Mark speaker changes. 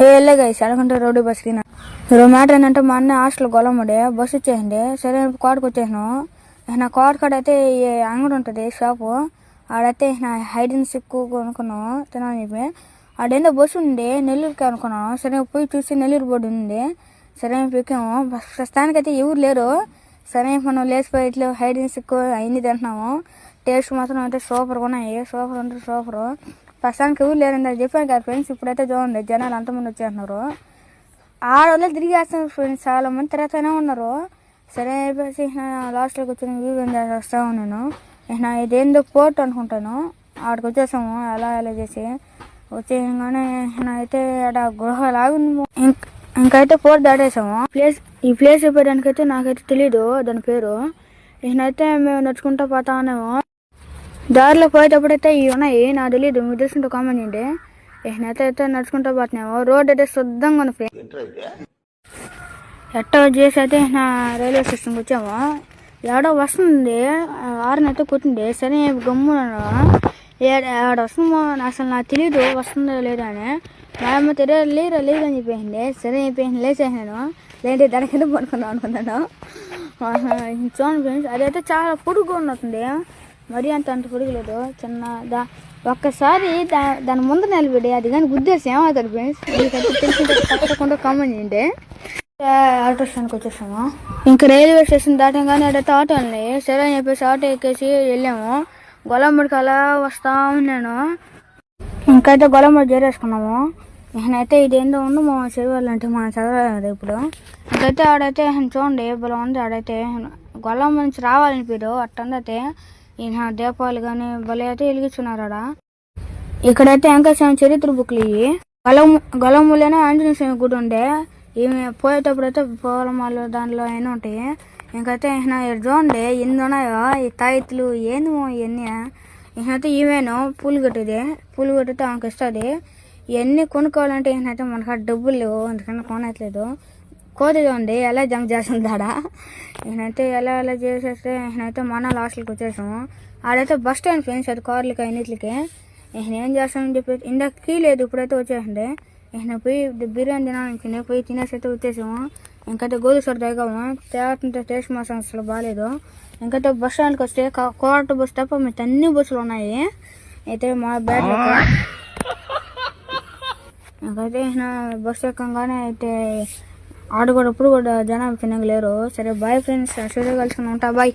Speaker 1: వెళ్ళే గైస్ అనుకుంటే రోడ్డు బస్కి మ్యాటర్ ఏంటంటే మా అన్న హాస్టల్ గొల్లమ్మడే బస్సు వచ్చేసింది. సరే కోటకు వచ్చేసాను. నా కోట కాడ అయితే అంగడి ఉంటుంది షాపు. ఆడైతే హైడ్ అండ్ సిక్ కొనుక్కున్నాం తినాలని చెప్పి. ఆడేందో బస్సు ఉంది నెల్లూరుకి అనుకున్నాను. సరే పోయి చూసి నెల్లూరు బోర్డు ఉంది. సరే ఎక్కాము. ప్రస్తుతానికైతే ఎవరు లేరు. సరే మనం లేచిపోయి ఇట్లా హైడ్ అండ్ సిక్ అయింది తింటున్నాము. టేస్ట్ మాత్రం అయితే సూపర్గా ఉన్నాయి. సూపర్ అంటే సూపరు. ప్రస్తుతానికి ఎవరు లేరండి అది చెప్పాను కదా ఫ్రెండ్స్. ఇప్పుడైతే చూడండి జనాలు అంతమంది వచ్చేస్తున్నారు. ఆడవాళ్ళు తిరిగేస్తున్నారు ఫ్రెండ్స్. చాలా మంది తిరుగుతూనే ఉన్నారు. సరే అయిపోయి లాస్ట్లోకి వచ్చి వ్యూ ఎంజాయ్ చేస్తాము. నేను ఇదేందో పోర్ట్ అనుకుంటాను. ఆడికి వచ్చేసాము ఎలా చేసి వచ్చేయగానే అయితే అక్కడ గృహలాగా ఇంకైతే పోర్ట్ దాటేసాము. ఈ ప్లేస్ చెప్పడానికైతే నాకైతే తెలీదు దాని పేరు. అయితే మేము నడుచుకుంటూ పోతా ఉన్నాము. దారిలో పోయేటప్పుడైతే ఇవి ఉన్నాయి నాకు తెలియదు. మీకు తెలుసుకుంటూ కామెంట్ చేయండి. అయితే నడుచుకుంటూ పోతున్నాము. రోడ్ అయితే శుద్ధంగా ఉంది ఫ్రెండ్స్. ఎట్టో చేసి అయితే రైల్వే స్టేషన్కి వచ్చాము. ఎడో వస్తుంది ఆరుని అయితే కొట్టింది. సరే గమ్మున ఆడ వస్తుందో అసలు నాకు తెలీదు వస్తుందో లేదో అని. మా అమ్మ లేరు అని చెప్పేసింది. సరే అయిపోయింది లేచేసాను. లేదంటే దాని కింద పడుకుందాం అనుకున్నాను. చూడండి ఫ్రెండ్స్ అదైతే చాలా పొడుగు ఉన్నట్టుంది. మరీ అంత పొడుగు లేదు చిన్న. ఒక్కసారి దాని ముందు నిలబడి అది కానీ గుద్దేసి ఏమవుతాడు ఫ్రెండ్స్. మీకైతే తెలిసింటే తప్పకుండా కామెంట్ చేయండి. ఆటో స్టాండ్కి వచ్చేసాము. ఇంకా రైల్వే స్టేషన్ దాటంగానే అడైతే ఆటో ఉన్నాయి. సరే అని చెప్పేసి ఆటో ఎక్కేసి వెళ్ళాము. గొల్లమ్మడికి అలా వస్తా ఉన్నాను. ఇంకైతే గొల్లమ్మడి చేరేసుకున్నాము. అయితే ఇదేందో ఉండు మా చదివాలంటే మనం చదవలేదు ఇప్పుడు. ఇంకైతే ఆడైతే చూడండి బలం ఉంది. ఆడైతే గొల్లమ్మ నుంచి రావాలని పేరు అట్టందైతే దీపాలు కానీ బలి అయితే వెలిగించున్నారు ఆడ. ఇక్కడైతే ఇంకా చరిత్ర బుక్లు ఇవి. గొల్లమ్మలోనే ఆంజనేయ స్వామి గుడి ఉండే. ఇవి పోయేటప్పుడు అయితే పూలమాలు దానిలో అయినా ఉంటాయి. ఇంకైతే చూడండి ఎన్ని ఉన్నాయో ఈ తాయితులు ఏందో ఇవన్నీ. అయితే ఇవేను పూలు కట్టేది. పూలు కట్టితే ఆమెకు ఇస్తుంది. ఇవన్నీ కొనుక్కోవాలంటే ఏంటంటే మనకు డబ్బులు లేవు అందుకని కొనట్లేదు. కోతి చూడండి ఎలా జంప్ చేస్తుంది ఆడ. నేనైతే ఎలా చేసేస్తే నేనైతే మన లాస్ట్కి వచ్చేసాము. ఆడైతే బస్ స్టాండ్ ఫ్రెండ్స్ అది కార్లకి అన్నిటికి. ఏం చేస్తానని చెప్పి ఇందాక కీ లేదు ఇప్పుడైతే వచ్చేసింది. పోయి బిర్యానీ తినాలనుకుని పోయి తినేసి అయితే వచ్చేసాము. ఇంకైతే గోధుసరి తాగాము. తేవతుంటే టేస్ట్ మాసం అసలు బాగాలేదు. ఇంకైతే బస్ స్టాండ్కి వస్తే కోట బస్ తప్ప మీకు అన్ని బస్సులు ఉన్నాయి. అయితే మా బ్యాట్లో ఇంకైతే బస్సు ఎక్కగానే అయితే ఆడు కూడా ఇప్పుడు కూడా జనాలు తినగలేరు. సరే బాయ్ ఫ్రెండ్స్. సరే కలుసుకుని ఉంటా బాయ్.